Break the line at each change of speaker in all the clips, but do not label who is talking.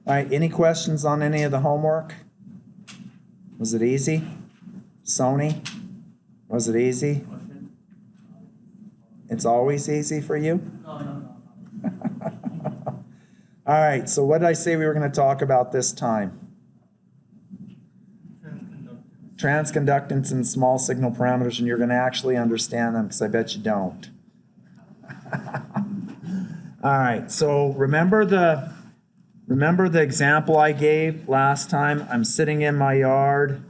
All right, any questions on any of the homework? Was it easy? Sony, was it easy? It's always easy for you? All right, so what did I say we were going to talk about this time? Transconductance and small signal parameters, and you're going to actually understand them because I bet you don't. All right, so remember the example I gave last time? I'm sitting in my yard,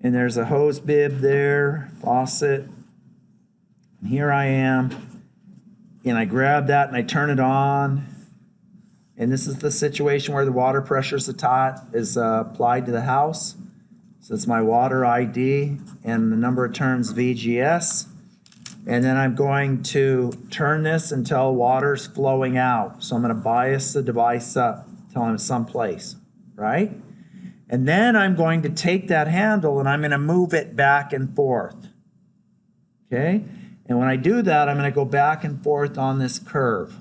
and there's a hose bib there, faucet, and here I am, and I grab that and I turn it on, and this is the situation where the water pressure is applied to the house. So it's my water ID and the number of turns VGS. And then I'm going to turn this until water's flowing out. So I'm going to bias the device up till I'm someplace, right? And then I'm going to take that handle and I'm going to move it back and forth. Okay? And when I do that, I'm going to go back and forth on this curve.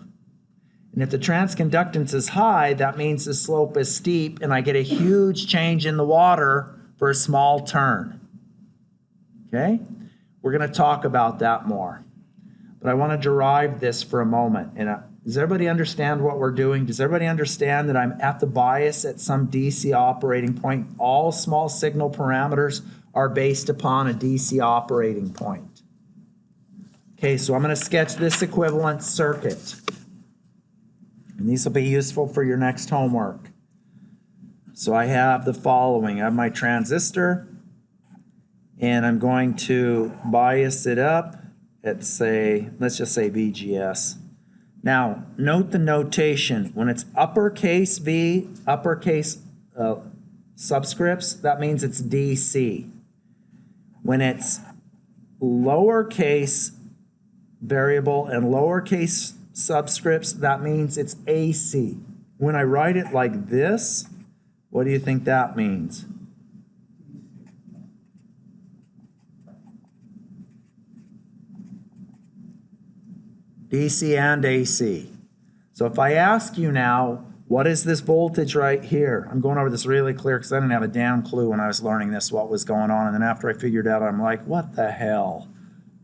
And if the transconductance is high, that means the slope is steep and I get a huge change in the water for a small turn. Okay? We're going to talk about that more. But I want to derive this for a moment. And does everybody understand what we're doing? Does everybody understand that I'm at the bias at some DC operating point? All small signal parameters are based upon a DC operating point. Okay, so I'm going to sketch this equivalent circuit. And these will be useful for your next homework. So I have the following. I have my transistor, and I'm going to bias it up at, let's just say VGS. Now, note the notation. When it's uppercase V, uppercase subscripts, that means it's DC. When it's lowercase variable and lowercase subscripts, that means it's AC. When I write it like this, what do you think that means? DC and AC. So if I ask you now, what is this voltage right here? I'm going over this really clear because I didn't have a damn clue when I was learning this what was going on. And then after I figured out, I'm like, what the hell?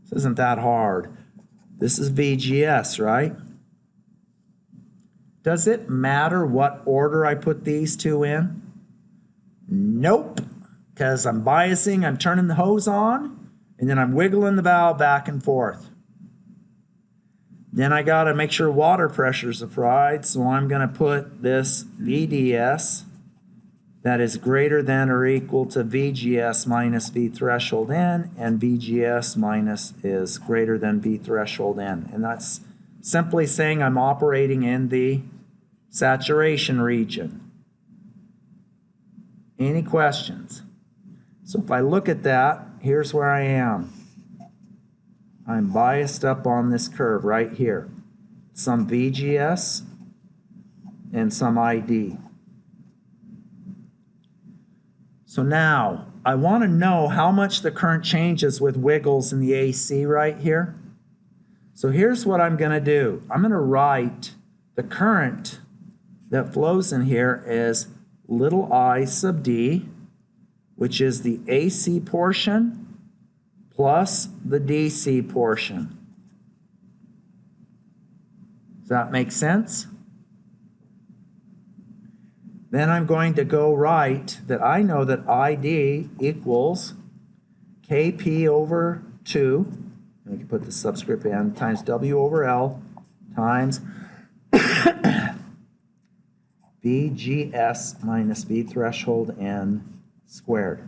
This isn't that hard. This is VGS, right? Does it matter what order I put these two in? Nope, because I'm biasing, I'm turning the hose on, and then I'm wiggling the valve back and forth. Then I got to make sure water pressure is applied, so I'm going to put this VDS that is greater than or equal to VGS minus V threshold N, and VGS minus is greater than V threshold N. And that's simply saying I'm operating in the saturation region. Any questions? So if I look at that, here's where I am. I'm biased up on this curve right here. Some VGS and some ID. So now, I want to know how much the current changes with wiggles in the AC right here. So here's what I'm going to do. I'm going to write the current that flows in here as little I sub d, which is the AC portion plus the DC portion. Does that make sense? Then I'm going to go write that I know that ID equals Kp over 2, and we can put the subscript n, times W over L times VGS minus V threshold N squared.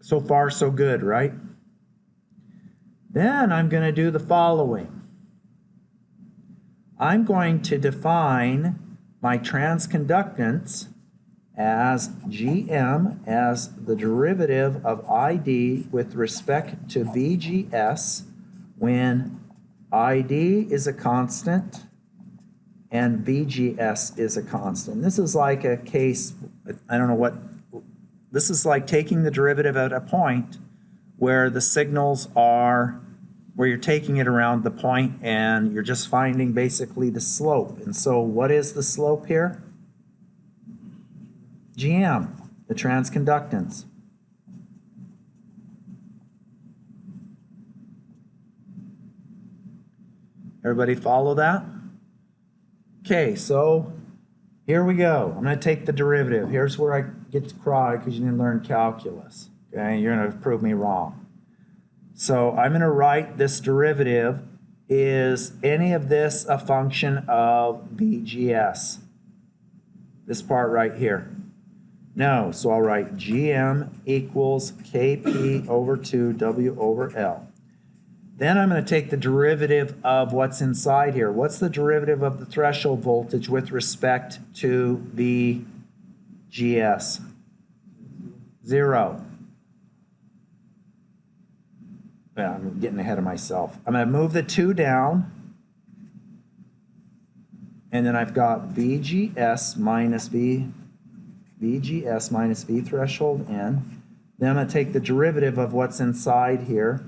So far, so good, right? Then I'm going to do the following. I'm going to define my transconductance as Gm as the derivative of ID with respect to VGS when ID is a constant and VGS is a constant. This is like a case, I don't know what, this is like taking the derivative at a point where the signals are where you're taking it around the point and you're just finding basically the slope. And so what is the slope here? GM, the transconductance. Everybody follow that? Okay, so here we go. I'm going to take the derivative. Here's where I get to cry because you didn't learn calculus. Okay, you're going to prove me wrong. So I'm going to write this derivative. Is any of this a function of VGS? This part right here. No, so I'll write GM equals KP over 2 W over L. Then I'm going to take the derivative of what's inside here. What's the derivative of the threshold voltage with respect to VGS? 0. Yeah, I'm getting ahead of myself. I'm going to move the 2 down. And then I've got VGS minus V threshold N. Then I'm going to take the derivative of what's inside here.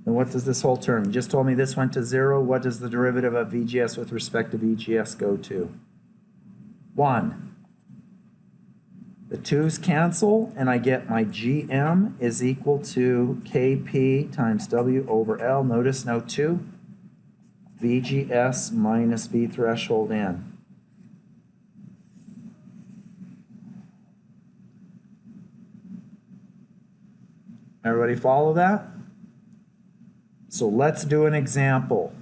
And what does this whole term? You just told me this went to 0. What does the derivative of VGS with respect to VGS go to? 1. The 2's cancel, and I get my GM is equal to KP times W over L. Notice no 2. VGS minus V threshold N. Everybody follow that? So let's do an example.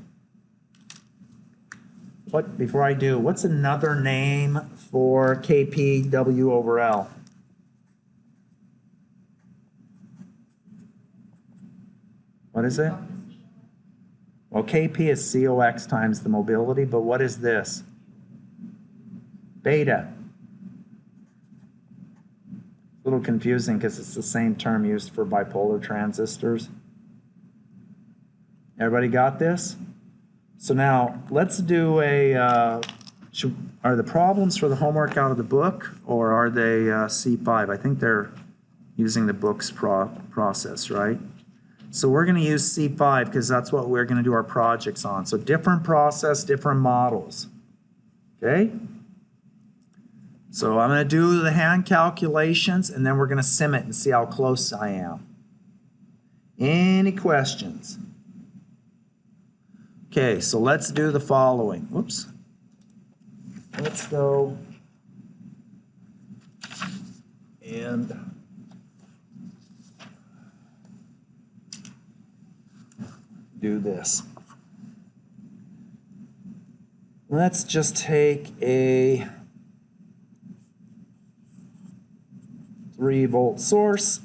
Before I do, what's another name for KP W over L? What is it? Well, KP is COX times the mobility, but what is this? Beta. A little confusing because it's the same term used for bipolar transistors. Everybody got this? So now let's do a, are the problems for the homework out of the book or are they C5? I think they're using the book's process, right? So we're going to use C5 because that's what we're going to do our projects on. So different process, different models. Okay? So I'm going to do the hand calculations and then we're going to sim it and see how close I am. Any questions? Okay, so let's do the following. Whoops. Let's go and do this. Let's just take a 3-volt source.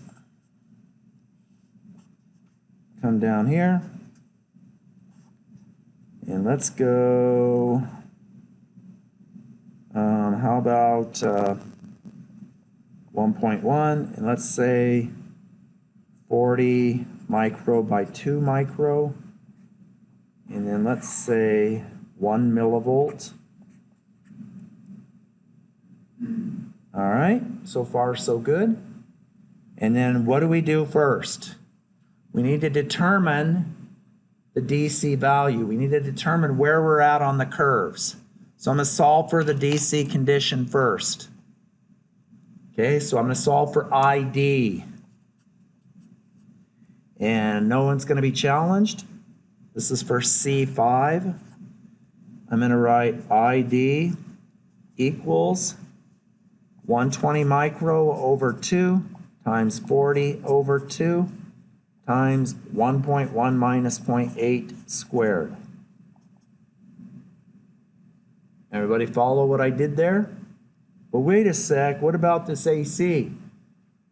Come down here. And let's go, how about 1.1, and let's say 40 micro by 2 micro, and then let's say 1 millivolt. All right, so far so good. And then what do we do first? We need to determine the DC value. We need to determine where we're at on the curves. So I'm going to solve for the DC condition first. Okay, so I'm going to solve for ID. And no one's going to be challenged. This is for C5. I'm going to write ID equals 120 micro over 2 times 40 over 2 times 1.1 minus 0.8 squared. Everybody follow what I did there? But wait a sec, what about this AC?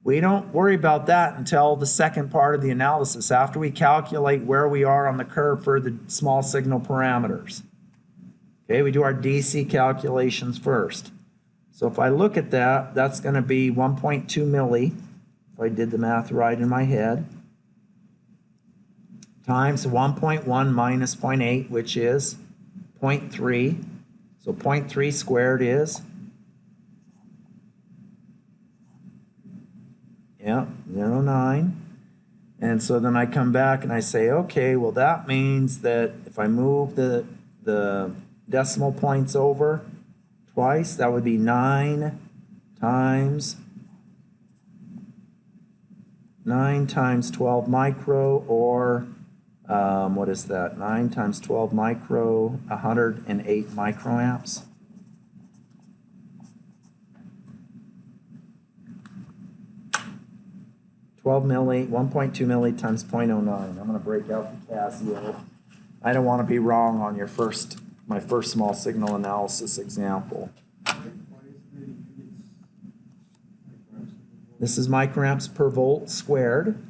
We don't worry about that until the second part of the analysis, after we calculate where we are on the curve for the small signal parameters. Okay, we do our DC calculations first. So if I look at that, that's going to be 1.2 milli, if I did the math right in my head, times 1.1 minus 0.8, which is 0.3. So 0.3 squared is And so then I come back and I say, okay, well that means that if I move the decimal points over twice, that would be 9 times 12 micro, or what is that? 9 times 12 micro, 108 microamps. Milli, 1.2 milli times 0.09. I'm going to break out the Casio. I don't want to be wrong on my first small signal analysis example. This is microamps per volt squared,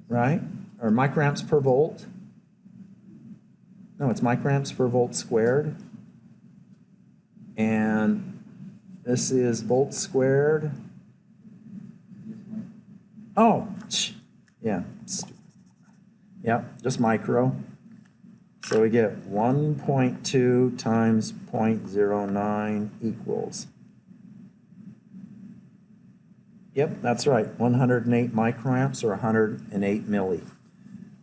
right? Or microamps per volt. No, it's microamps per volt squared. And this is volt squared. Oh, yeah. Yep, just micro. So we get 1.2 times 0.09 equals. Yep, that's right. 108 microamps, or 108 milli.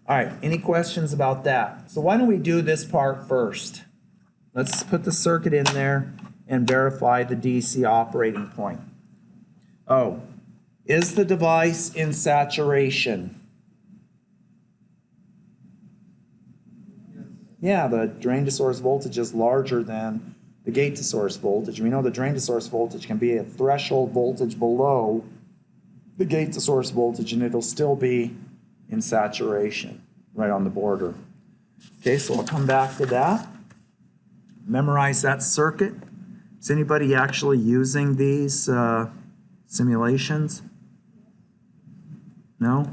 All right, any questions about that? So why don't we do this part first? Let's put the circuit in there and verify the DC operating point. Oh, is the device in saturation? Yeah, the drain to source voltage is larger than the gate to source voltage. We know the drain to source voltage can be a threshold voltage below the gate to source voltage, and it'll still be in saturation, right on the border. Okay, so I'll come back to that. Memorize that circuit. Is anybody actually using these simulations? No?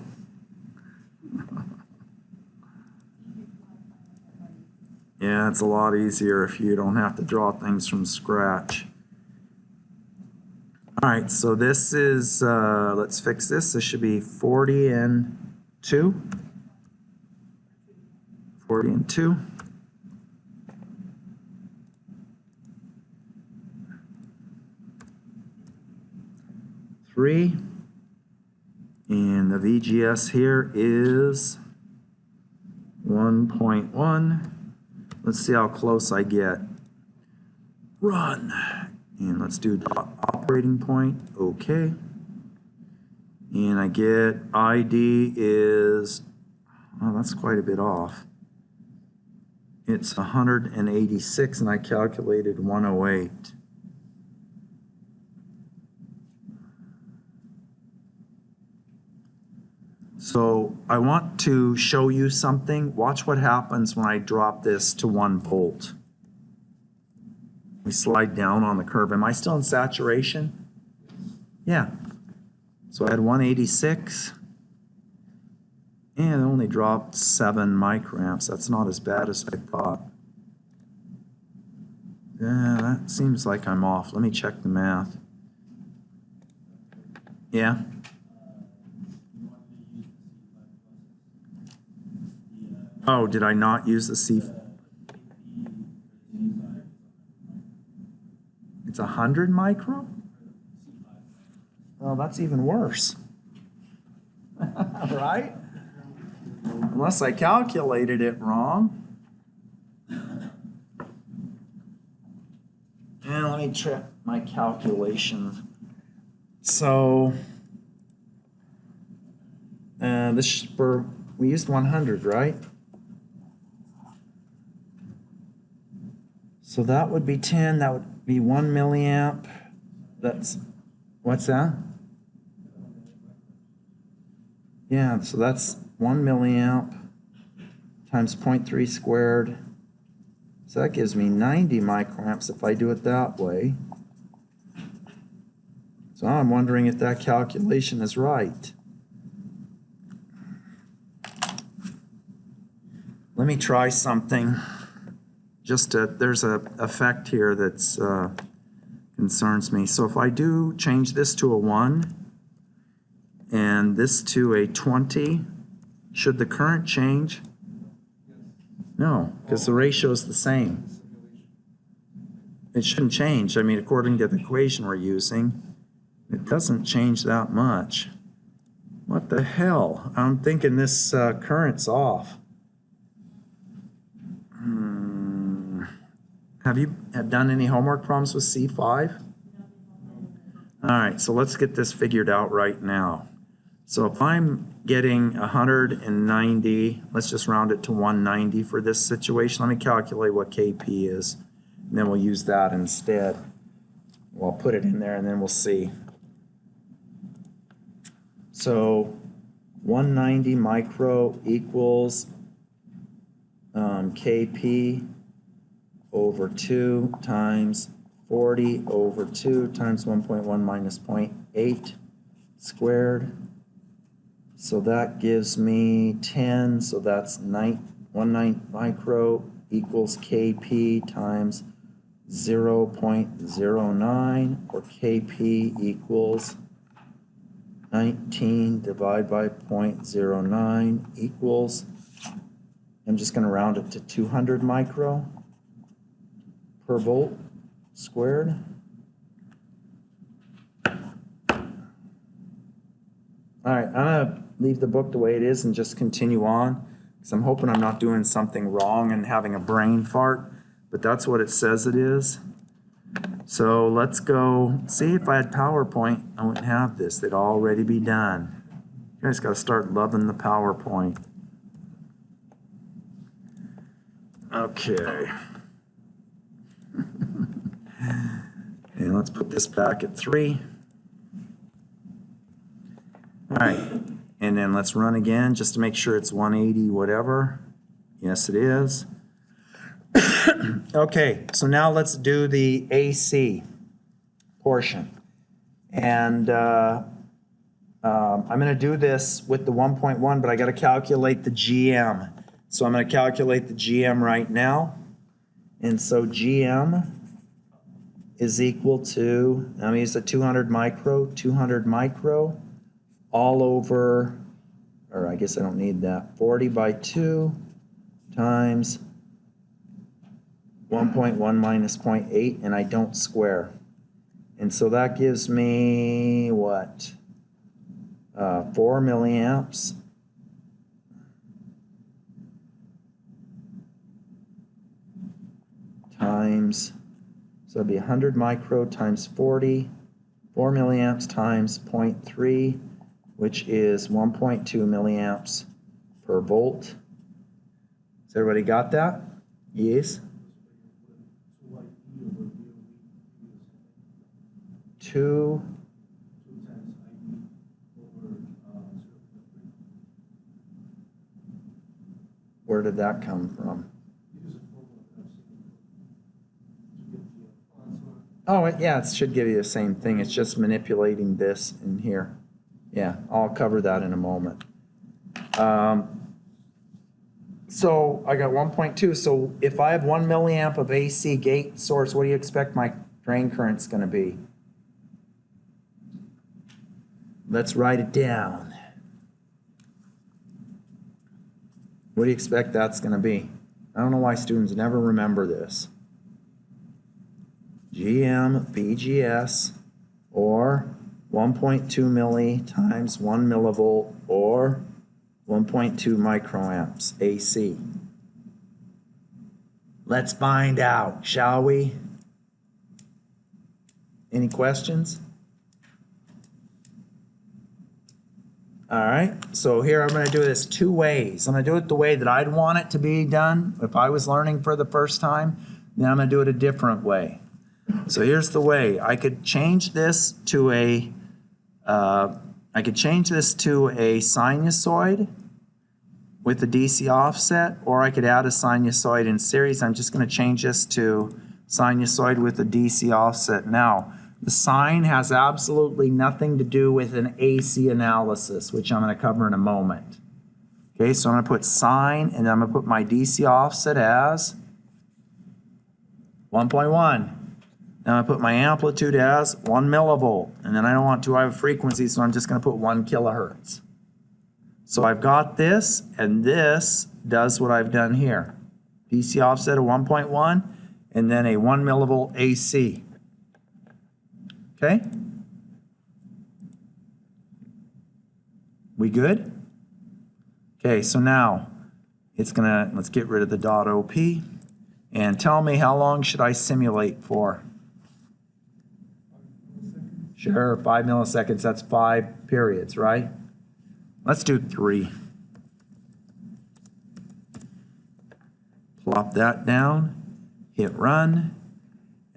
Yeah, it's a lot easier if you don't have to draw things from scratch. All right, so this is, let's fix this. This should be 40 and 2. 40 and 2. And the VGS here is 1.1. Let's see how close I get. Run. And let's do operating point. Okay. And I get ID is, oh, that's quite a bit off. It's 186, and I calculated 108. So I want to show you something. Watch what happens when I drop this to 1 volt. We slide down on the curve. Am I still in saturation? Yeah. So I had 186. And it only dropped 7 microamps. That's not as bad as I thought. Yeah, that seems like I'm off. Let me check the math. Yeah. Oh, did I not use the C? It's 100 micro? Well, that's even worse. Right? Unless I calculated it wrong. And let me check my calculations. So, this we used 100, right? So that would be 10, that would be 1 milliamp. That's, what's that? Yeah, so that's 1 milliamp times 0.3 squared. So that gives me 90 microamps if I do it that way. So I'm wondering if that calculation is right. Let me try something. There's a effect here that's concerns me. So if I do change this to a 1 and this to a 20, should the current change? No, because the ratio is the same. It shouldn't change. I mean, according to the equation we're using, it doesn't change that much. What the hell? I'm thinking this current's off. Have you done any homework problems with C5? All right, so let's get this figured out right now. So if I'm getting 190, let's just round it to 190 for this situation. Let me calculate what KP is, and then we'll use that instead. Well, I'll put it in there and then we'll see. So 190 micro equals KP over 2 times 40 over 2 times 1.1 minus 0.8 squared. So that gives me 10, so that's 190 micro equals KP times 0.09, or KP equals 19 divided by 0.09 equals, I'm just going to round it to 200 micro per volt squared. All right, I'm going to leave the book the way it is and just continue on, because I'm hoping I'm not doing something wrong and having a brain fart, but that's what it says it is. So let's go see. If I had PowerPoint, I wouldn't have this. They'd already be done. You guys got to start loving the PowerPoint. Okay. And let's put this back at 3. All right, and then let's run again just to make sure it's 180 whatever. Yes, it is. Okay, so now let's do the AC portion. And I'm going to do this with the 1.1, but I got to calculate the GM. So I'm going to calculate the GM right now. And so GM is equal to, I'm going to use the 200 micro, all over, or I guess I don't need that, 40 by 2 times 1.1 minus 0.8, and I don't square. And so that gives me what? 4 milliamps times, so it'd be 100 micro times 40, 4 milliamps times 0.3, which is 1.2 milliamps per volt. Has everybody got that? Yes? 2 Where did that come from? Oh, yeah, it should give you the same thing. It's just manipulating this in here. Yeah, I'll cover that in a moment. So I got 1.2. So if I have 1 milliamp of AC gate source, what do you expect my drain current's going to be? Let's write it down. What do you expect that's going to be? I don't know why students never remember this. GM VGS, or 1.2 milli times 1 millivolt, or 1.2 microamps AC. Let's find out, shall we? Any questions? All right, so here I'm going to do this 2 ways. I'm going to do it the way that I'd want it to be done if I was learning for the first time. Then I'm going to do it a different way. So here's the way. I could change this to a sinusoid with the DC offset, or I could add a sinusoid in series. I'm just going to change this to sinusoid with a DC offset. Now, the sine has absolutely nothing to do with an AC analysis, which I'm going to cover in a moment. Okay, so I'm going to put sine, and I'm going to put my DC offset as 1.1. Now I put my amplitude as 1 millivolt, and then I don't want too high of a frequency, so I'm just going to put 1 kilohertz. So I've got this, and this does what I've done here. DC offset of 1.1, and then a 1 millivolt AC. Okay? We good? Okay, so now let's get rid of the dot .op and tell me how long should I simulate for? Sure, 5 milliseconds, that's 5 periods, right? Let's do 3. Plop that down, hit run,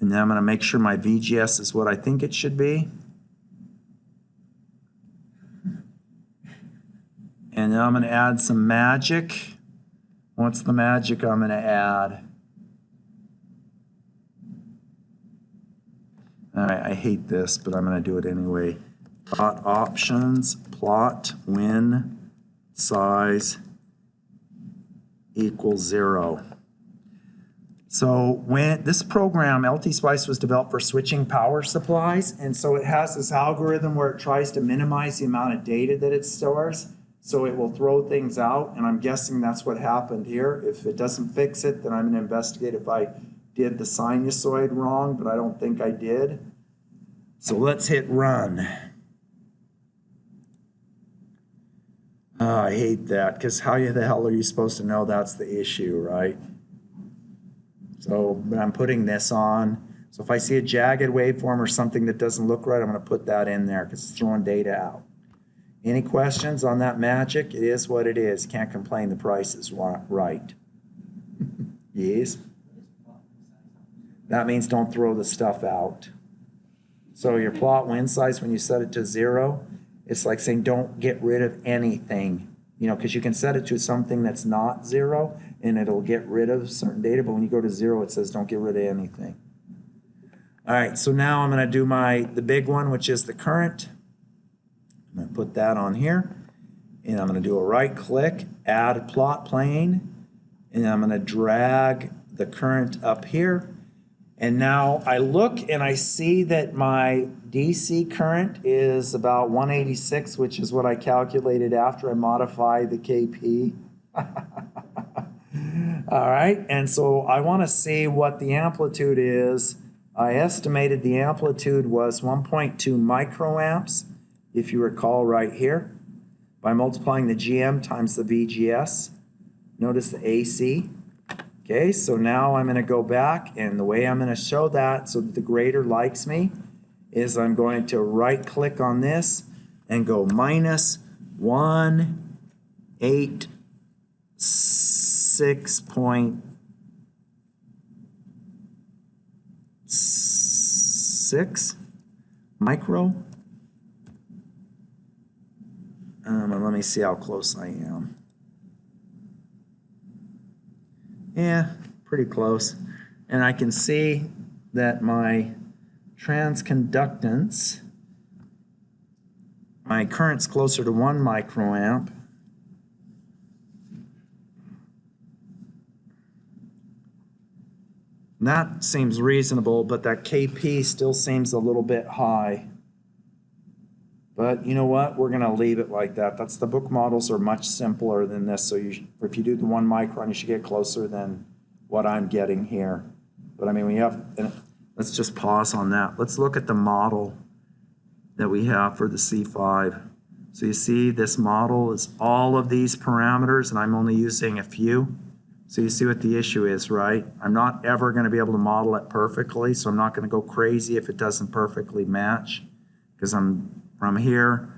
and then I'm going to make sure my VGS is what I think it should be. And then I'm going to add some magic. What's the magic I'm going to add? All right, I hate this, but I'm going to do it anyway. Plot options, plot win size equals 0. So when this program, LT-Spice, was developed for switching power supplies, and so it has this algorithm where it tries to minimize the amount of data that it stores, so it will throw things out, and I'm guessing that's what happened here. If it doesn't fix it, then I'm going to investigate if I did the sinusoid wrong, but I don't think I did. So let's hit run. Oh, I hate that, because how the hell are you supposed to know that's the issue, right? So, but I'm putting this on. So if I see a jagged waveform or something that doesn't look right, I'm going to put that in there because it's throwing data out. Any questions on that magic? It is what it is. Can't complain, the price is right. Yes? That means don't throw the stuff out. So your plot win size, when you set it to 0, it's like saying don't get rid of anything. You know, because you can set it to something that's not 0 and it'll get rid of certain data, but when you go to 0, it says don't get rid of anything. All right, so now I'm going to do the big one, which is the current. I'm going to put that on here, and I'm going to do a right click, add plot plane, and I'm going to drag the current up here. And now I look and I see that my DC current is about 186, which is what I calculated after I modified the KP. All right, and so I want to see what the amplitude is. I estimated the amplitude was 1.2 microamps, if you recall right here, by multiplying the GM times the VGS. Notice the AC. Okay, so now I'm going to go back, and the way I'm going to show that so that the grader likes me is I'm going to right click on this and go minus 186.6 micro. Let me see how close I am. Yeah, pretty close. And I can see that my transconductance, my current's closer to 1 microamp. That seems reasonable, but that KP still seems a little bit high. But you know what? We're going to leave it like that. The book models are much simpler than this. So if you do the 1 micron, you should get closer than what I'm getting here. But I mean, let's just pause on that. Let's look at the model that we have for the C5. So you see this model is all of these parameters, and I'm only using a few. So you see what the issue is, right? I'm not ever going to be able to model it perfectly, so I'm not going to go crazy if it doesn't perfectly match, because from here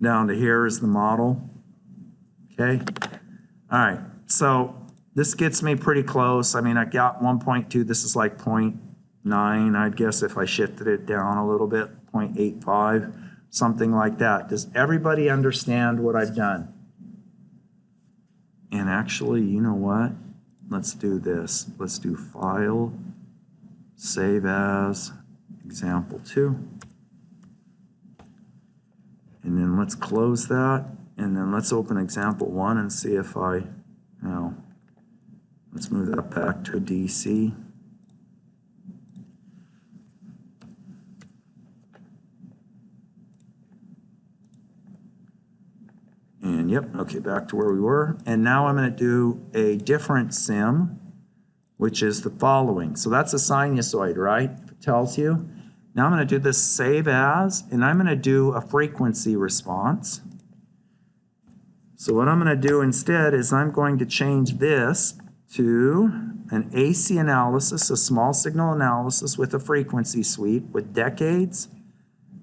down to here is the model. Okay. All right. So this gets me pretty close. I mean, I got 1.2. This is like 0.9, I'd guess, if I shifted it down a little bit, 0.85, something like that. Does everybody understand what I've done? And actually, you know what? Let's do this. Let's do File, Save As, Example 2. And then let's close that, and then let's open example 1 and see if let's move that back to DC. And yep, okay, back to where we were. And now I'm going to do a different sim, which is the following. So that's a sinusoid, right? It tells you. Now I'm going to do this save as, and I'm going to do a frequency response. So what I'm going to do instead is I'm going to change this to an AC analysis, a small signal analysis with a frequency sweep with decades,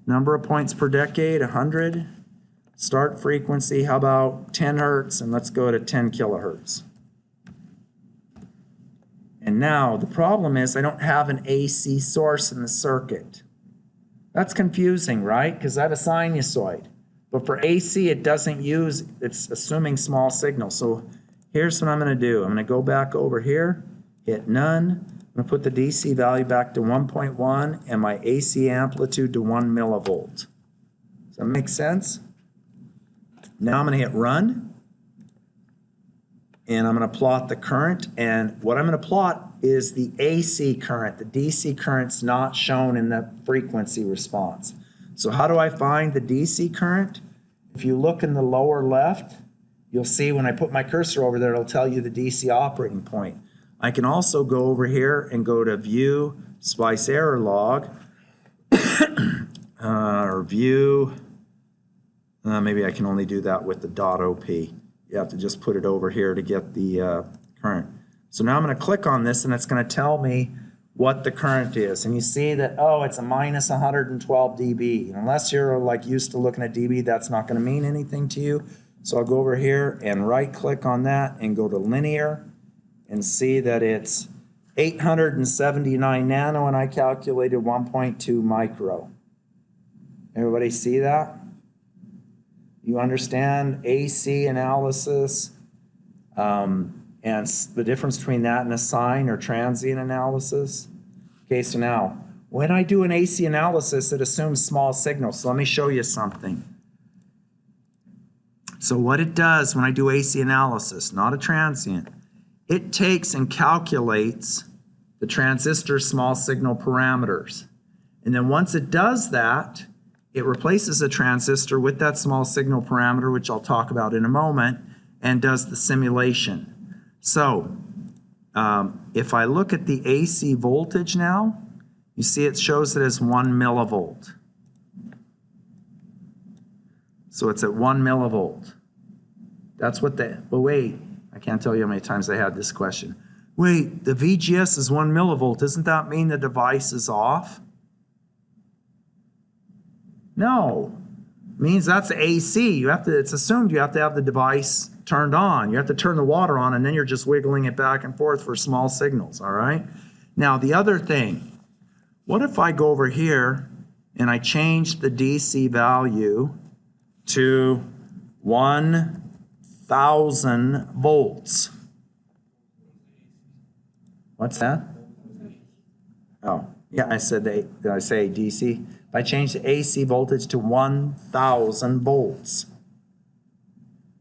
number of points per decade, 100, start frequency, how about 10 hertz, and let's go to 10 kilohertz. And now the problem is I don't have an AC source in the circuit. That's confusing, right? Because I have a sinusoid. But for AC, it doesn't use, it's assuming small signal. So here's what I'm going to do. I'm going to go back over here, hit none. I'm going to put the DC value back to 1.1 and my AC amplitude to 1 millivolt. Does that make sense? Now I'm going to hit run. And I'm going to plot the current. And what I'm going to plot is the AC current. The DC current's not shown in the frequency response. So how do I find the DC current? If you look in the lower left, you'll see when I put my cursor over there, it'll tell you the DC operating point. I can also go over here and go to View Splice Error Log, or View, maybe I can only do that with the .op. You have to just put it over here to get the current. So now I'm going to click on this and it's going to tell me what the current is. And you see that, oh, it's a minus 112 dB. And unless you're like used to looking at dB, that's not going to mean anything to you. So I'll go over here and right click on that and go to linear and see that it's 879 nano and I calculated 1.2 micro. Everybody see that? You understand AC analysis and the difference between that and a sine or transient analysis? Okay, so now, when I do an AC analysis, it assumes small signal. So let me show you something. So what it does when I do AC analysis, not a transient, it takes and calculates the transistor small signal parameters. And then once it does that, it replaces a transistor with that small signal parameter, which I'll talk about in a moment, and does the simulation. So if I look at the AC voltage now, you see it shows it as 1 millivolt. So it's at 1 millivolt. That's what the, well, wait, I can't tell you how many times I had this question. Wait, the VGS is 1 millivolt. Doesn't that mean the device is off? No, it means that's AC. You have to, it's assumed you have to have the device turned on. You have to turn the water on and then you're just wiggling it back and forth for small signals, all right? Now the other thing, what if I go over here and I change the DC value to 1,000 volts? What's that? Oh, yeah, I said, did I say DC? If I change the AC voltage to 1,000 volts,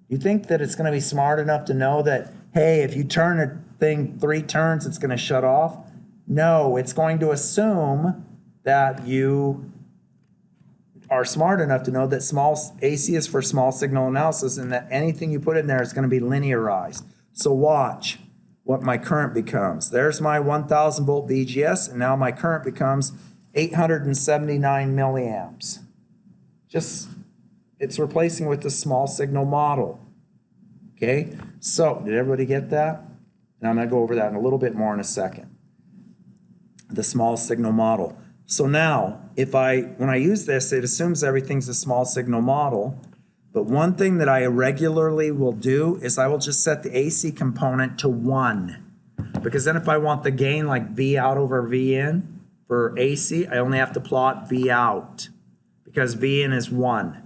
you think that it's going to be smart enough to know that, hey, if you turn a thing 3 turns, it's going to shut off? No, it's going to assume that you are smart enough to know that small AC is for small signal analysis and that anything you put in there is going to be linearized. So watch what my current becomes. There's my 1,000 volt VGS, and now my current becomes 879 milliamps. Just, it's replacing with the small signal model. Okay, so did everybody get that? And I'm going to go over that in a little bit more in a second. The small signal model. So now, when I use this, it assumes everything's a small signal model. But one thing that I regularly will do is I will just set the AC component to 1. Because then if I want the gain like V out over V in for AC, I only have to plot V out. Because V in is 1.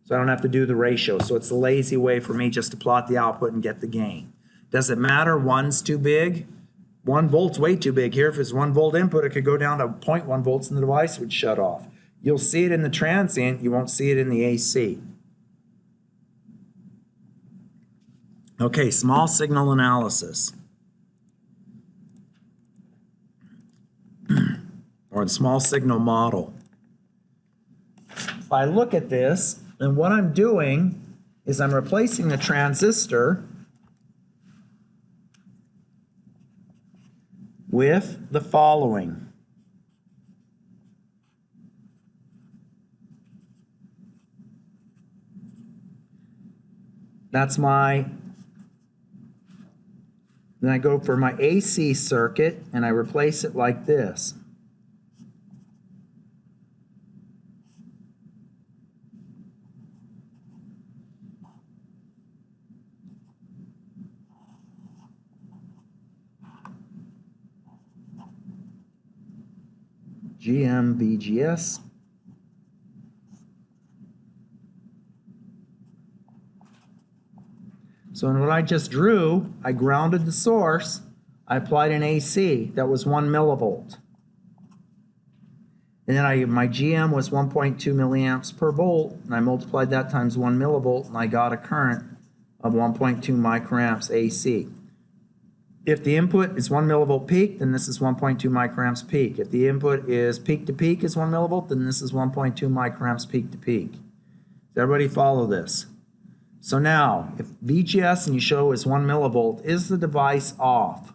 So I don't have to do the ratio. So it's a lazy way for me just to plot the output and get the gain. Does it matter? 1's too big? 1 volt's way too big here. If it's 1 volt input, it could go down to 0.1 volts and the device would shut off. You'll see it in the transient, you won't see it in the AC. Okay, small signal analysis. Or the small signal model. If I look at this, then what I'm doing is I'm replacing the transistor with the following. That's my, then I go for my AC circuit and I replace it like this. GM VGS. So in what I just drew, I grounded the source, I applied an AC that was 1 millivolt. And then my GM was 1.2 milliamps per volt, and I multiplied that times 1 millivolt, and I got a current of 1.2 microamps AC. If the input is 1 millivolt peak, then this is 1.2 microamps peak. If the input is peak to peak is 1 millivolt, then this is 1.2 microamps peak to peak. Does everybody follow this? So now, if VGS and you show is 1 millivolt, is the device off?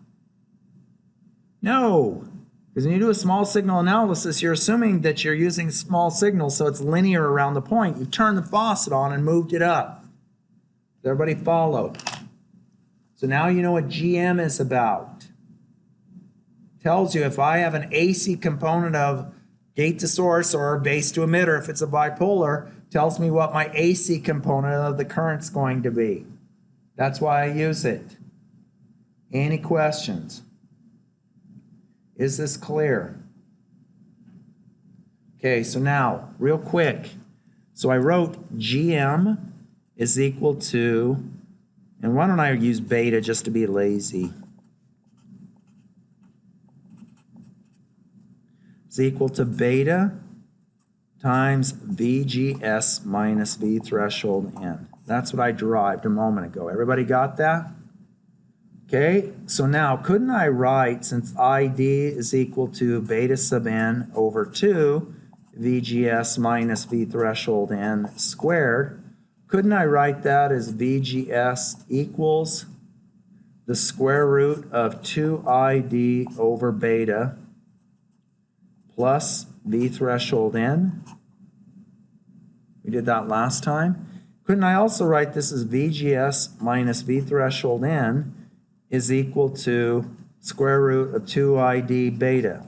No, because when you do a small signal analysis, you're assuming that you're using small signals, so it's linear around the point. You've turned the faucet on and moved it up. Does everybody follow? So now you know what GM is about. Tells you if I have an AC component of gate to source or base to emitter, if it's a bipolar, tells me what my AC component of the current's going to be. That's why I use it. Any questions? Is this clear? Okay, so now, real quick. So I wrote GM is equal to, and why don't I use beta just to be lazy? Is equal to beta times VGS minus V threshold N. That's what I derived a moment ago. Everybody got that? Okay, so now couldn't I write, since ID is equal to beta sub N over 2 VGS minus V threshold N squared, couldn't I write that as VGS equals the square root of 2ID over beta plus V threshold N? We did that last time. Couldn't I also write this as VGS minus V threshold N is equal to square root of 2ID beta?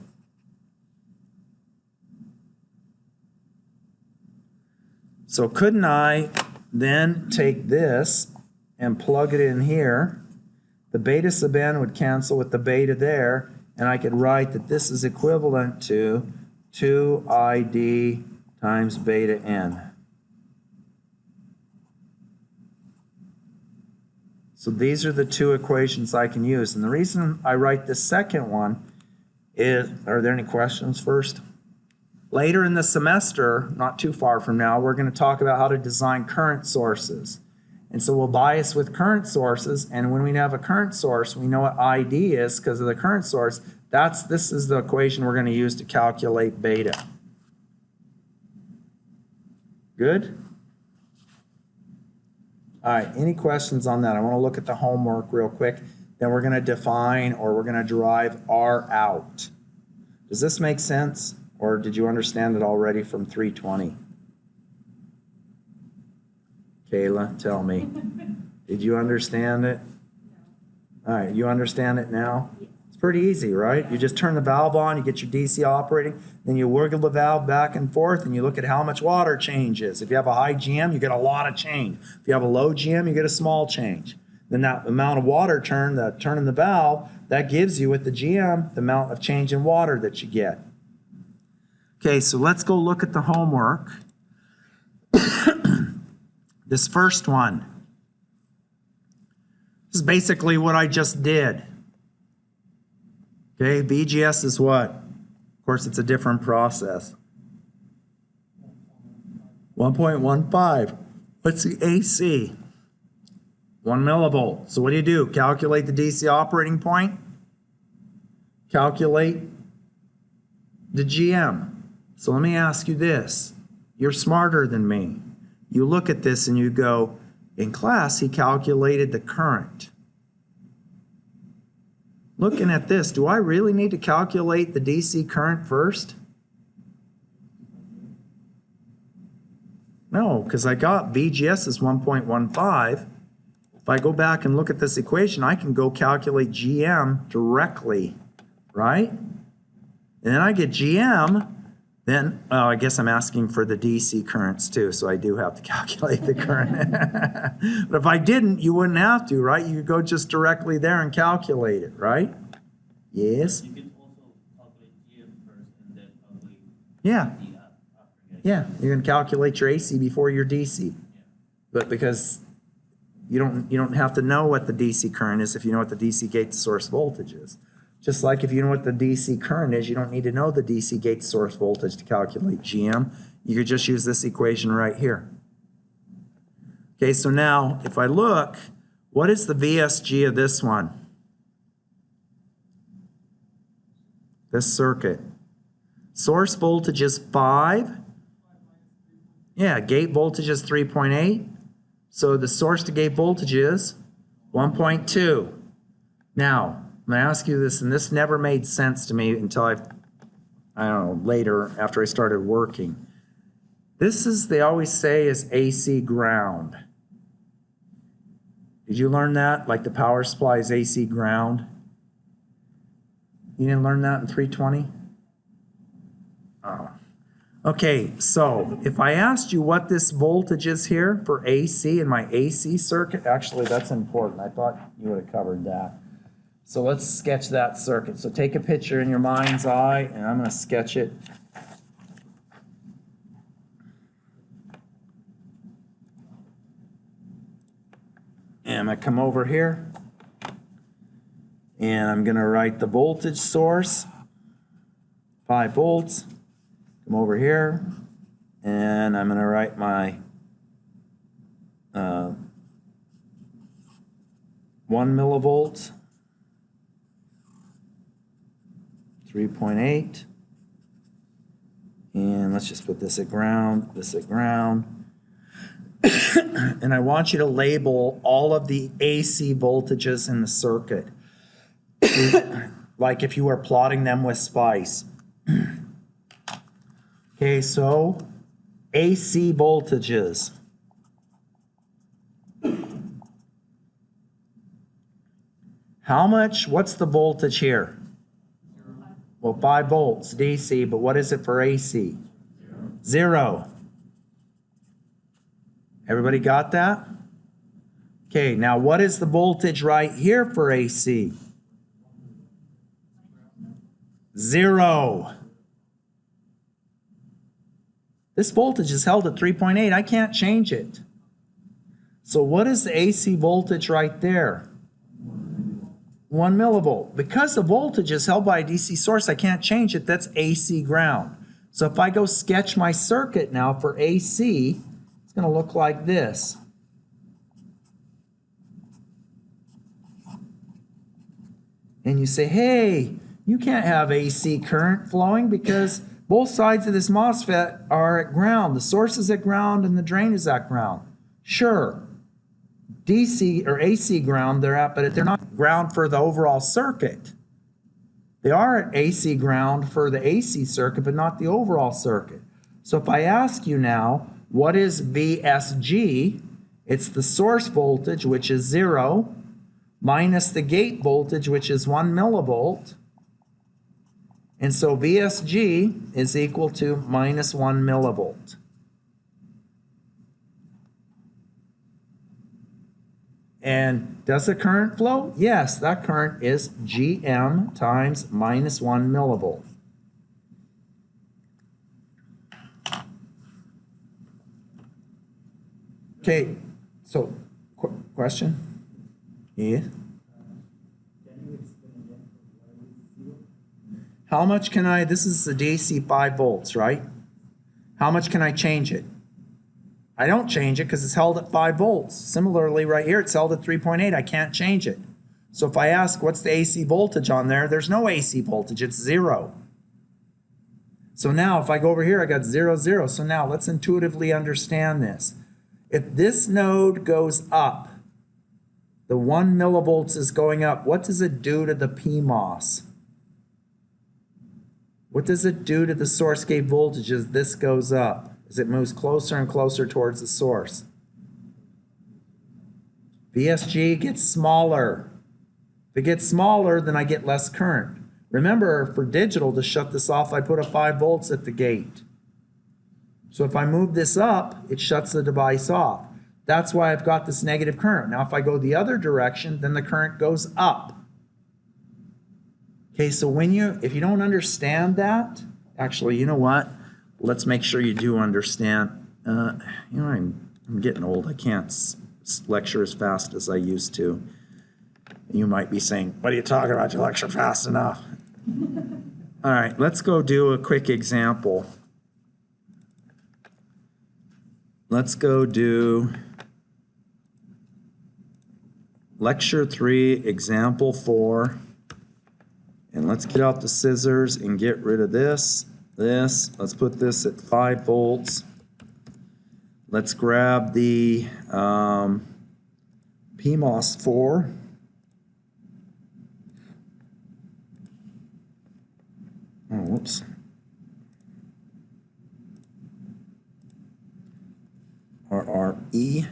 So couldn't I then take this and plug it in here? The beta sub N would cancel with the beta there, and I could write that this is equivalent to 2ID times beta N. So these are the two equations I can use. And the reason I write this second one is, are there any questions first? Later in the semester, not too far from now, we're going to talk about how to design current sources. And so we'll bias with current sources, and when we have a current source, we know what ID is because of the current source. This is the equation we're going to use to calculate beta. Good? All right, any questions on that? I want to look at the homework real quick. Then we're going to define, or we're going to derive R out. Does this make sense? Or did you understand it already from 320? Kayla, tell me. Did you understand it? All right, you understand it now? It's pretty easy, right? You just turn the valve on, you get your DC operating, then you wiggle the valve back and forth, and you look at how much water changes. If you have a high GM, you get a lot of change. If you have a low GM, you get a small change. Then that amount of water turn in the valve, that gives you with the GM the amount of change in water that you get. Okay, so let's go look at the homework. This first one. This is basically what I just did. Okay, VGS is what? Of course, it's a different process. 1.15. What's the AC? 1 millivolt. So what do? Calculate the DC operating point. Calculate the GM. So let me ask you this. You're smarter than me. You look at this and you go, in class, he calculated the current. Looking at this, do I really need to calculate the DC current first? No, because I got VGS is 1.15. if I go back and look at this equation, I can go calculate GM directly, right? And then I get GM, then, well, I guess I'm asking for the DC currents too, so I do have to calculate the current. But if I didn't, you wouldn't have to, right? You could go just directly there and calculate it, right? Yes?
You can also calculate GM first and then calculate
Yeah.
DC after.
Yeah, you can calculate your AC before your DC. But because you don't have to know what the DC current is if you know what the DC gate to source voltage is. Just like if you know what the DC current is, you don't need to know the DC gate to source voltage to calculate GM. You could just use this equation right here. Okay, so now if I look, what is the VSG of this one? This circuit. Source voltage is 5. Yeah, gate voltage is 3.8. So the source to gate voltage is 1.2. Now, I'm going to ask you this, and this never made sense to me until I don't know, later after I started working. This is, they always say, is AC ground. Did you learn that? Like the power supply is AC ground? You didn't learn that in 320? Oh. Okay, so if I asked you what this voltage is here for AC in my AC circuit, actually that's important. I thought you would have covered that. So let's sketch that circuit. So take a picture in your mind's eye, and I'm going to sketch it. And I'm going to come over here, and I'm going to write the voltage source, 5 volts. Come over here, and I'm going to write my 1 millivolts. 3.8, and let's just put this at ground, this at ground. And I want you to label all of the AC voltages in the circuit, like if you were plotting them with SPICE. Okay, so AC voltages. How much, what's the voltage here? Well, 5 volts DC, but what is it for AC? 0. Everybody got that? Okay, now what is the voltage right here for AC? 0. This voltage is held at 3.8. I can't change it. So what is the AC voltage right there? 1 millivolt. Because the voltage is held by a DC source, I can't change it. That's AC ground. So if I go sketch my circuit now for AC, it's going to look like this. And you say, hey, you can't have AC current flowing because both sides of this MOSFET are at ground. The source is at ground and the drain is at ground. Sure. DC or AC ground they're at, but they're not ground for the overall circuit. They are at AC ground for the AC circuit, but not the overall circuit. So if I ask you now, what is VSG? It's the source voltage, which is 0, minus the gate voltage, which is 1 millivolt. And so VSG is equal to minus 1 millivolt. And does the current flow? Yes, that current is GM times minus 1 millivolt. Okay, so question? Yeah? How much can I, this is the DC 5 volts, right? How much can I change it? I don't change it because it's held at 5 volts. Similarly, right here, it's held at 3.8. I can't change it. So if I ask what's the AC voltage on there, there's no AC voltage. It's 0. So now if I go over here, I got 0, 0. So now let's intuitively understand this. If this node goes up, the 1 millivolts is going up, what does it do to the pmos? What does it do to the source gate voltage as this goes up? As it moves closer and closer towards the source. VSG gets smaller. If it gets smaller, then I get less current. Remember, for digital, to shut this off, I put a 5 volts at the gate. So if I move this up, it shuts the device off. That's why I've got this negative current. Now, if I go the other direction, then the current goes up. Okay, so if you don't understand that, actually, you know what? Let's make sure you do understand. I'm getting old. I can't lecture as fast as I used to. You might be saying, what are you talking about? You lecture fast enough. All right, let's go do a quick example. Let's go do lecture 3, example 4. And let's get out the scissors and get rid of this. Let's put this at 5 volts. Let's grab the pmos 4. Oh, whoops. RRE.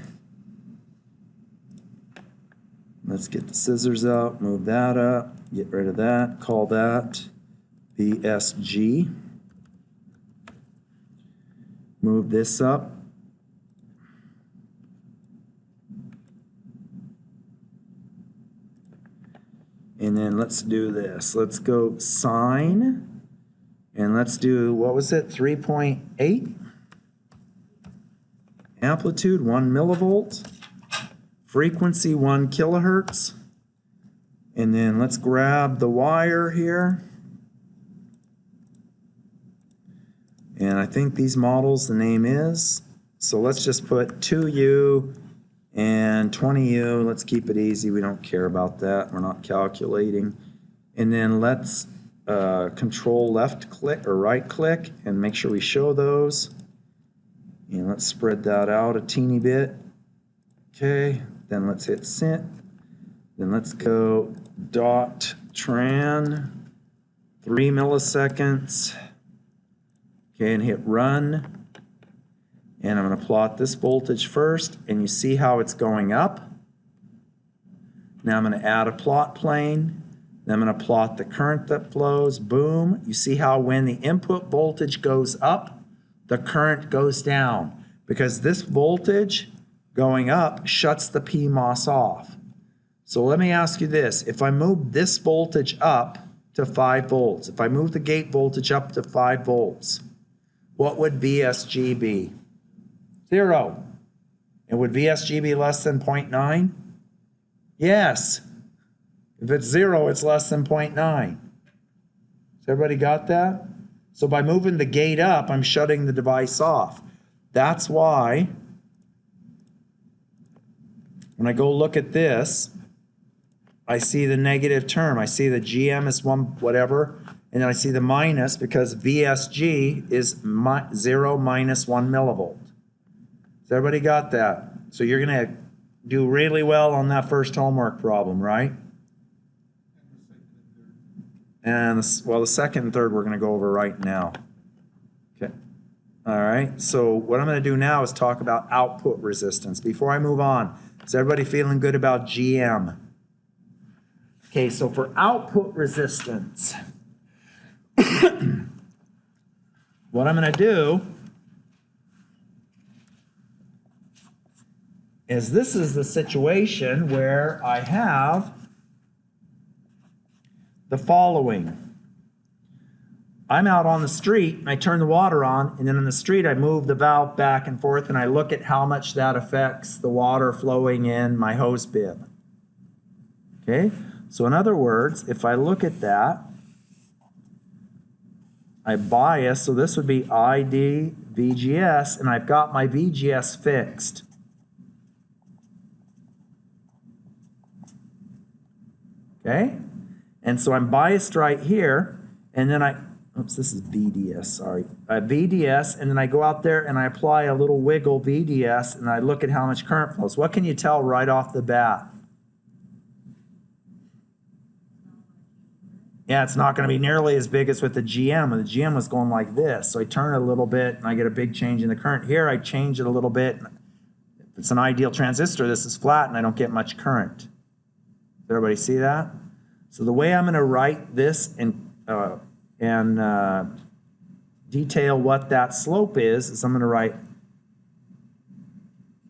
Let's get the scissors out, move that up, get rid of that, call that VSG. Move this up. And then let's do this. Let's go sine. And let's do, what was it, 3.8? Amplitude, 1 millivolt. Frequency, 1 kilohertz. And then let's grab the wire here. And I think these models, the name is. So let's just put 2U and 20U. Let's keep it easy. We don't care about that. We're not calculating. And then let's control left click or right click and make sure we show those. And let's spread that out a teeny bit. Okay, then let's hit sync. Then let's go dot tran, 3 milliseconds. Okay, and hit run. And I'm going to plot this voltage first, and you see how it's going up. Now I'm going to add a plot plane. Then I'm going to plot the current that flows. Boom. You see how when the input voltage goes up, the current goes down, because this voltage going up shuts the pmos off. So let me ask you this. If I move this voltage up to 5 volts, if I move the gate voltage up to 5 volts, what would VSG be? 0. And would VSG be less than 0.9? Yes. If it's 0, it's less than 0.9. Has everybody got that? So by moving the gate up, I'm shutting the device off. That's why when I go look at this, I see the negative term. I see the GM is 1 whatever, and then I see the minus because VSG is 0 minus 1 millivolt. Has everybody got that? So you're going to do really well on that first homework problem, right? And the second and third we're going to go over right now. Okay. All right. So what I'm going to do now is talk about output resistance. Before I move on, is everybody feeling good about GM? Okay, so for output resistance, what I'm going to do is this is the situation where I have the following. I'm out on the street and I turn the water on, and then in the street I move the valve back and forth and I look at how much that affects the water flowing in my hose bib. Okay, so in other words, if I look at that, I bias, so this would be ID VGS, and I've got my VGS fixed. Okay, and so I'm biased right here, and then oops, this is VDS, sorry. VDS, and then I go out there and I apply a little wiggle VDS, and I look at how much current flows. What can you tell right off the bat? Yeah, it's not going to be nearly as big as with the GM. And the GM was going like this. So I turn it a little bit, and I get a big change in the current. Here, I change it a little bit. If it's an ideal transistor, this is flat and I don't get much current. Does everybody see that? So the way I'm going to write this and detail what that slope is I'm going to write,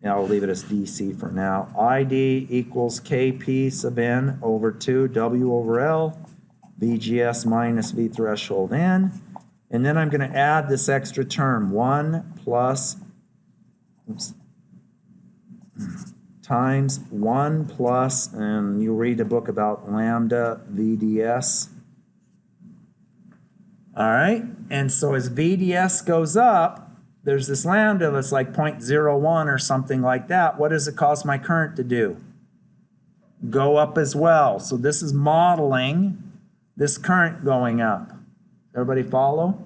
I'll leave it as DC for now. ID equals KP sub n over 2 W over L, VGS minus V threshold n. And then I'm going to add this extra term, 1 plus, times 1 plus, and you read a book about lambda VDS. All right, and so as VDS goes up, there's this lambda that's like 0.01 or something like that. What does it cause my current to do? Go up as well. So this is modeling this current going up. Everybody follow?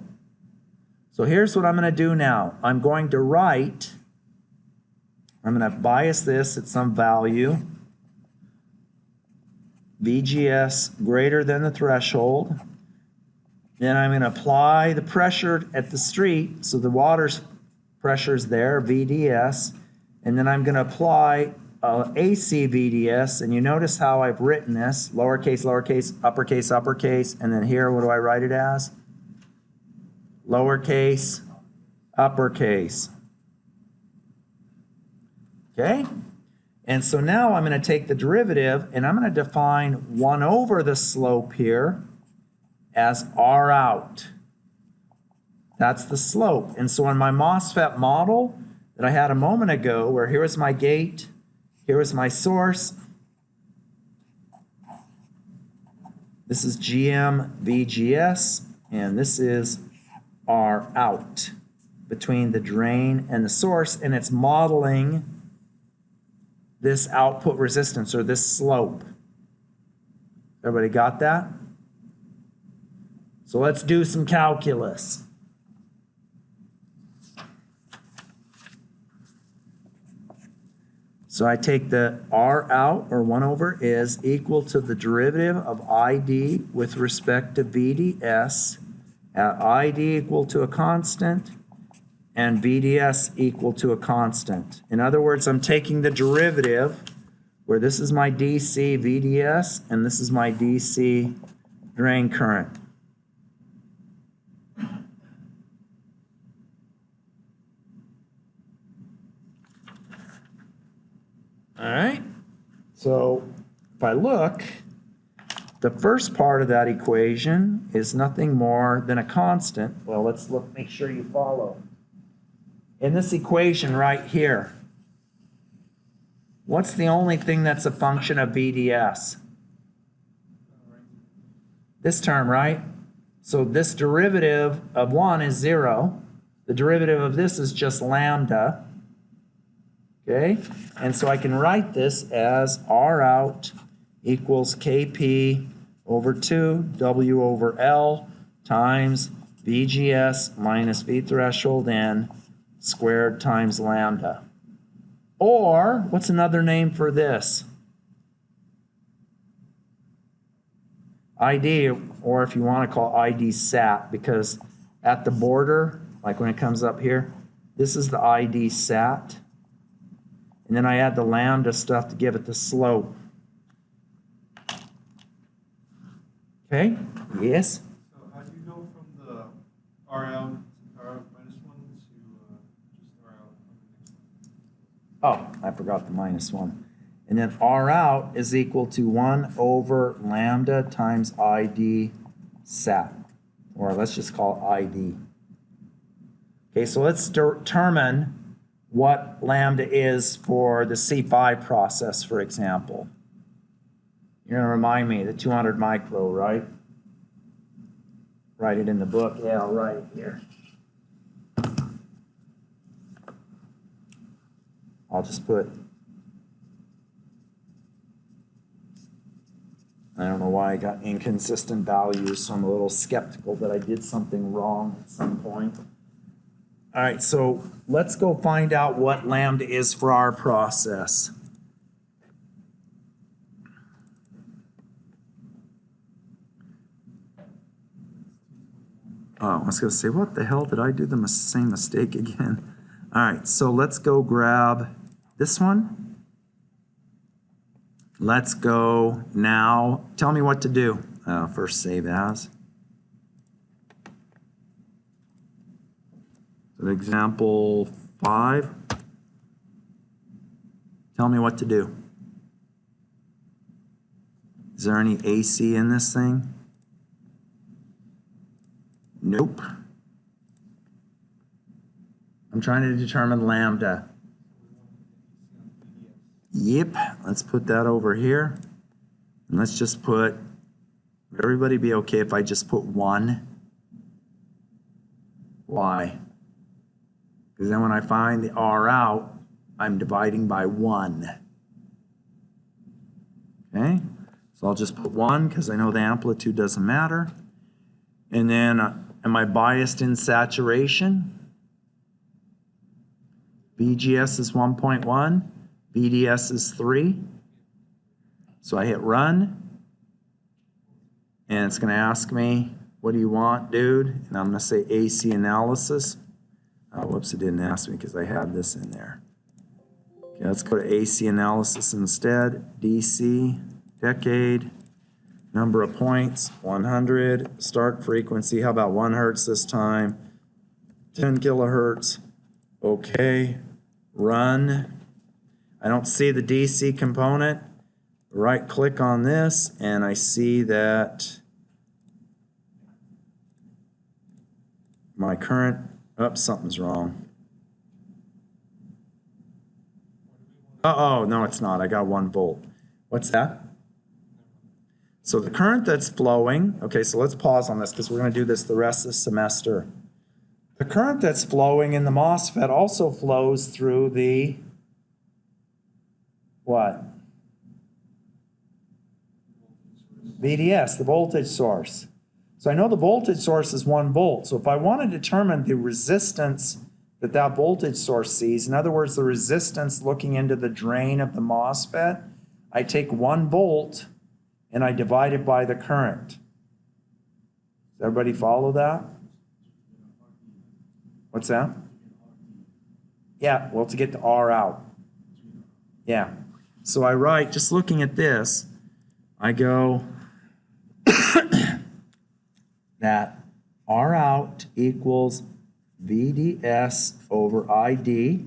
So here's what I'm going to do now. I'm going to write, I'm going to bias this at some value, VGS greater than the threshold. Then I'm going to apply the pressure at the street, so the water's pressure is there, VDS, and then I'm going to apply AC VDS, and you notice how I've written this, lowercase, lowercase, uppercase, uppercase, and then here, what do I write it as? Lowercase, uppercase. Okay? And so now I'm going to take the derivative, and I'm going to define 1 over the slope here as R out. That's the slope. And so in my MOSFET model that I had a moment ago, where here was my gate, here was my source, this is GM VGS, and this is R out between the drain and the source, and it's modeling this output resistance or this slope. Everybody got that? So let's do some calculus. So I take the R out, or 1 over, is equal to the derivative of ID with respect to VDS at ID equal to a constant and VDS equal to a constant. In other words, I'm taking the derivative where this is my DC VDS and this is my DC drain current. All right, so if I look, the first part of that equation is nothing more than a constant. Well, let's look, make sure you follow. In this equation right here, what's the only thing that's a function of VDS? This term, right? So this derivative of 1 is 0. The derivative of this is just lambda. Okay, and so I can write this as R out equals KP over 2 W over L times VGS minus V threshold N squared times lambda. Or, what's another name for this? ID, or if you want to call ID sat, because at the border, like when it comes up here, this is the ID sat. And then I add the lambda stuff to give it the slope. Okay? Yes?
So how do you go from the R out minus 1 to just R out?
Oh, I forgot the minus 1. And then R out is equal to 1 over lambda times ID sat. Or let's just call it ID. Okay, so let's determine what lambda is for the C5 process, for example. You're going to remind me, the 200 micro, right? Write it in the book. Yeah, I'll write it here. I'll just put, I don't know why I got inconsistent values, so I'm a little skeptical that I did something wrong at some point. All right, so let's go find out what lambda is for our process. Oh, I was going to say, what the hell, did I do the same mistake again? All right, so let's go grab this one. Let's go now. Tell me what to do. First save as. So example 5. Tell me what to do. Is there any AC in this thing? Nope. I'm trying to determine lambda. Yep, let's put that over here. And let's just put, would everybody be okay if I just put 1? Why? Because then when I find the R out, I'm dividing by 1. Okay, so I'll just put 1 because I know the amplitude doesn't matter. And then, am I biased in saturation? VGS is 1.1, VDS is 3. So I hit run, and it's going to ask me, what do you want, dude? And I'm going to say AC analysis. Oh, whoops, it didn't ask me because I had this in there. Okay, let's go to AC analysis instead. DC, decade, number of points, 100. Start frequency, how about 1 hertz this time? 10 kilohertz. Okay, run. I don't see the DC component. Right click on this and I see that my current, something's wrong. Oh, no, it's not. I got 1 volt. What's that? So the current that's flowing, okay, so let's pause on this because we're going to do this the rest of the semester. The current that's flowing in the MOSFET also flows through the, what? VDS, the voltage source. So I know the voltage source is 1 volt. So if I want to determine the resistance that that voltage source sees, in other words, the resistance looking into the drain of the MOSFET, I take 1 volt and I divide it by the current. Does everybody follow that? What's that? Yeah, well, to get the R out. Yeah. So I write, just looking at this, I go that R out equals VDS over ID.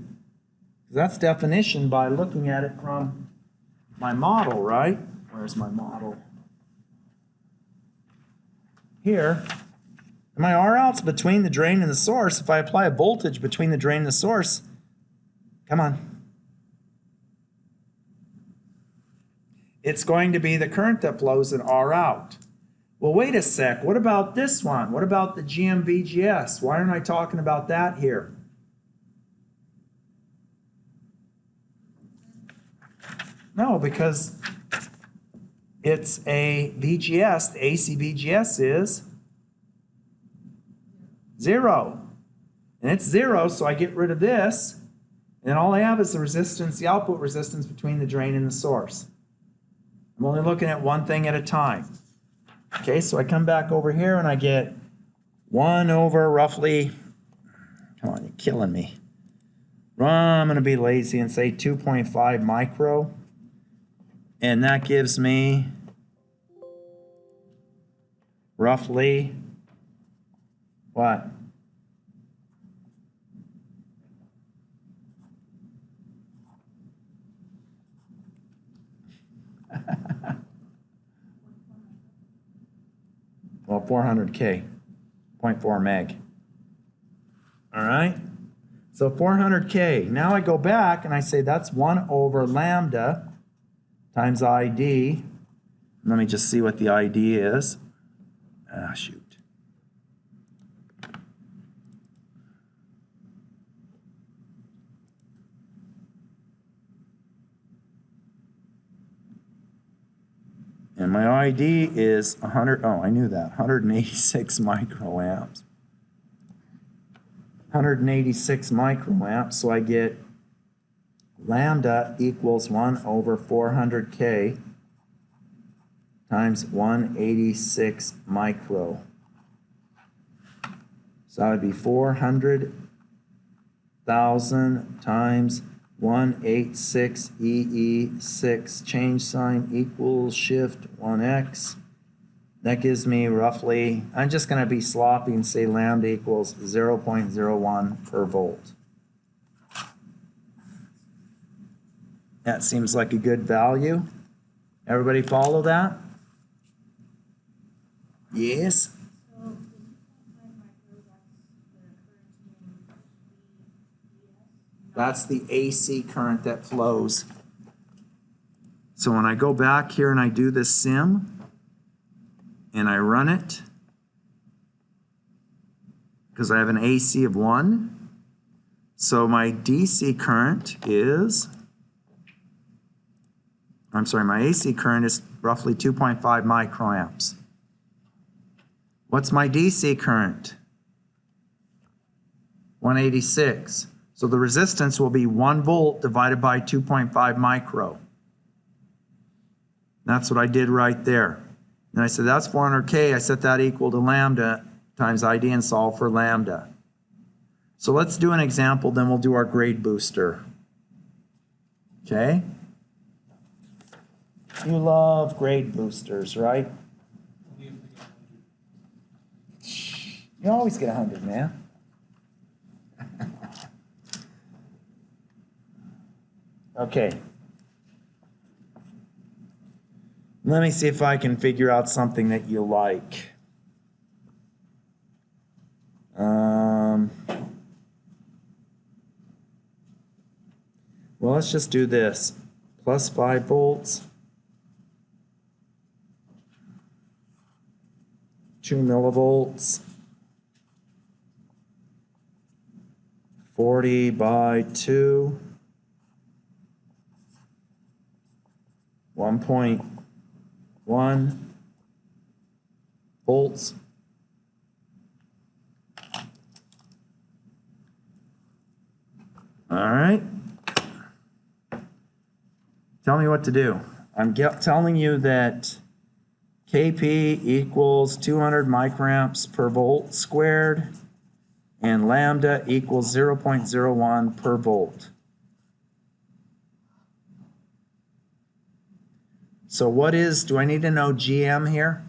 That's definition by looking at it from my model, right? Where's my model? Here. And my R out's between the drain and the source. If I apply a voltage between the drain and the source, come on. It's going to be the current that flows in R out. Well, wait a sec. What about this one? What about the GM-VGS? Why aren't I talking about that here? No, because it's a VGS. The AC VGS is 0. And it's 0, so I get rid of this. And all I have is the resistance, the output resistance between the drain and the source. I'm only looking at one thing at a time. Okay, so I come back over here and I get 1 over roughly, come on, you're killing me. I'm going to be lazy and say 2.5 micro. And that gives me roughly, what? Well, 400K, 0.4 meg. All right, so 400K. Now I go back and I say that's 1 over lambda times ID. Let me just see what the ID is. Shoot. And my ID is 100, oh, I knew that, 186 microamps. 186 microamps, so I get lambda equals 1 over 400K times 186 micro. So that would be 400,000 times 186 EE6 change sign equals shift 1x. That gives me roughly, I'm just going to be sloppy and say lambda equals 0.01 per volt. That seems like a good value. Everybody follow that? Yes?
So the 2.5 micro,
That's the AC current that flows. So when I go back here and I do this sim, and I run it, because I have an AC of 1, so my DC current is, I'm sorry, my AC current is roughly 2.5 microamps. What's my DC current? 186. So the resistance will be 1 volt divided by 2.5 micro. That's what I did right there. And I said, that's 400K. I set that equal to lambda times ID and solve for lambda. So let's do an example, then we'll do our grade booster. Okay? You love grade boosters, right? You always get 100, man. Okay. Let me see if I can figure out something that you like. Well, let's just do this. Plus 5 volts. 2 millivolts. 40 by 2. 1.1 volts. All right. Tell me what to do. I'm telling you that Kp equals 200 microamps per volt squared, and lambda equals 0.01 per volt. So what is, do I need to know GM here?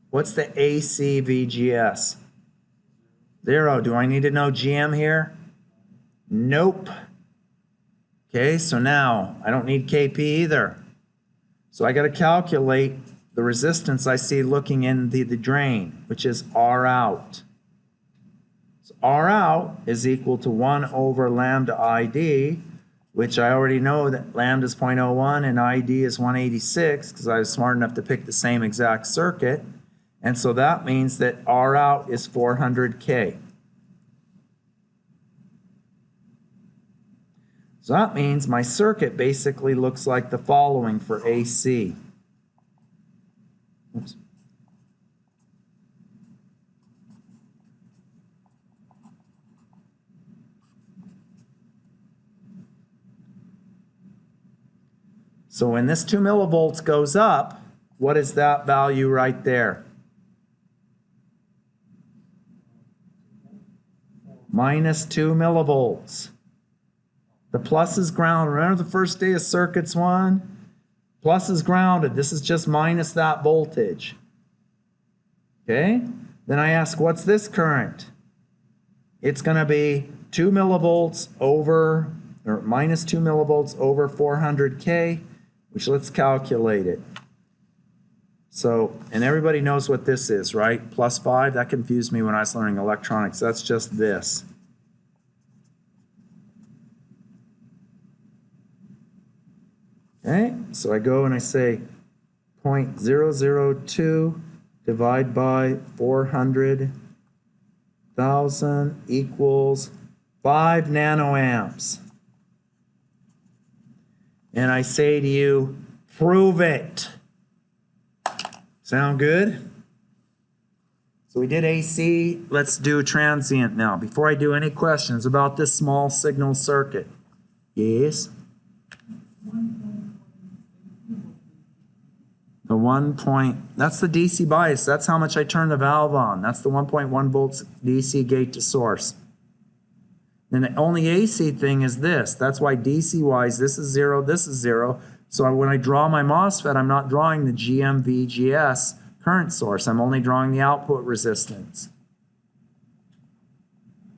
What's the AC VGS? 0. Do I need to know GM here? Nope. Okay, so now I don't need Kp either. So I got to calculate the resistance I see looking in the drain, which is R out. So R out is equal to 1 over lambda ID, which I already know that lambda is 0.01 and ID is 186 because I was smart enough to pick the same exact circuit. And so that means that R out is 400K. So that means my circuit basically looks like the following for AC. Oops. So when this 2 millivolts goes up, what is that value right there? Minus 2 millivolts. The plus is grounded. Remember the first day of circuits 1? Plus is grounded. This is just minus that voltage. Okay? Then I ask, what's this current? It's going to be 2 millivolts over, or minus 2 millivolts over 400K, which let's calculate it. So, and everybody knows what this is, right? Plus 5, that confused me when I was learning electronics. That's just this. Okay, so I go and I say 0.002 divide by 400,000 equals 5 nanoamps. And I say to you, prove it. Sound good? So we did AC. Let's do transient now. Before I do any questions about this small signal circuit. Yes? The 1 point, that's the DC bias. That's how much I turn the valve on. That's the 1.1 volts DC gate to source. Then the only AC thing is this. That's why DC wise, this is 0, this is 0. So when I draw my MOSFET, I'm not drawing the GMVGS current source. I'm only drawing the output resistance.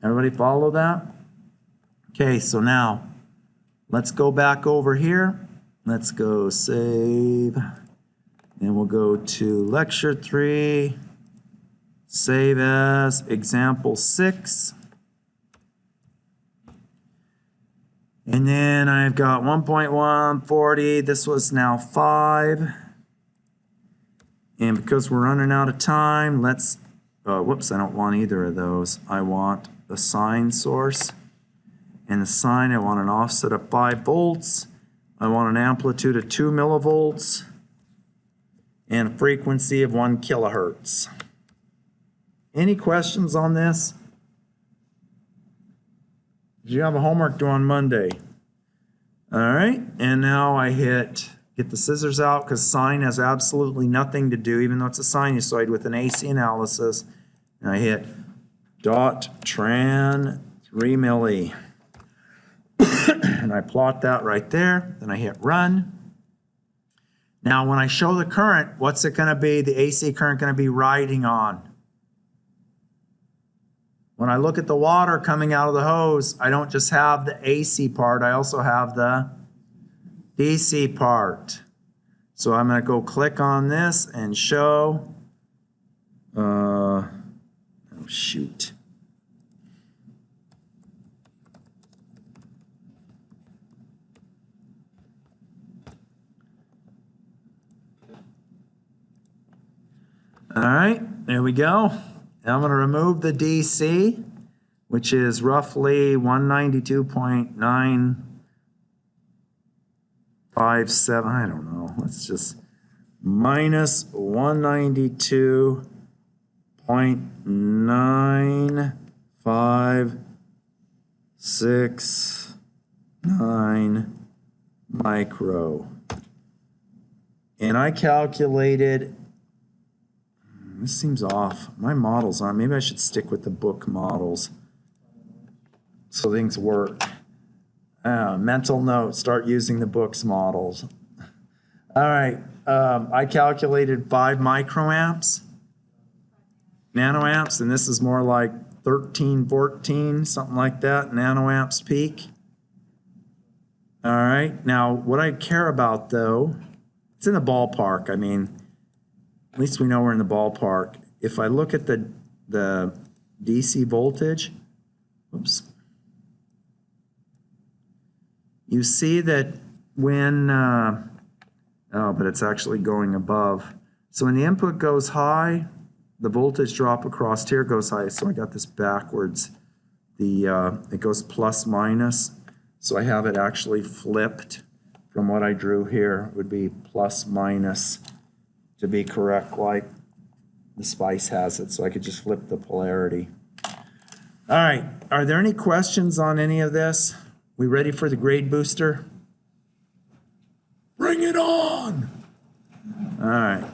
Everybody follow that? Okay, so now let's go back over here. Let's go save. And we'll go to lecture 3. Save as example 6. And then I've got 1.140. This was now 5. And because we're running out of time, let's, whoops, I don't want either of those. I want the sine source. And the sine, I want an offset of 5 volts. I want an amplitude of 2 millivolts. And a frequency of 1 kilohertz. Any questions on this? You have a homework due on Monday. All right, and now I get the scissors out because sine has absolutely nothing to do, even though it's a sinusoid, with an AC analysis. And I hit dot tran 3 milli. And I plot that right there. Then I hit run. Now when I show the current, what's it going to be, the AC current going to be riding on? When I look at the water coming out of the hose, I don't just have the AC part, I also have the DC part. So I'm going to go click on this and show, oh shoot. All right, there we go. Now I'm going to remove the DC, which is roughly 192.957. I don't know. Let's just minus 192.959 micro. And I calculated. This seems off. My models aren't. Maybe I should stick with the book models so things work. Mental note, start using the book's models. All right, I calculated 5 microamps, nanoamps, and this is more like 13, 14, something like that, nanoamps peak. All right, now what I care about though, it's in the ballpark. I mean, at least we know we're in the ballpark. If I look at the DC voltage, oops, you see that when, oh, but it's actually going above. So when the input goes high, the voltage drop across here goes high. So I got this backwards. It goes plus minus. So I have it actually flipped from what I drew here. It would be plus minus to be correct, like the Spice has it. So I could just flip the polarity. All right, are there any questions on any of this? We ready for the grade booster? Bring it on! All right.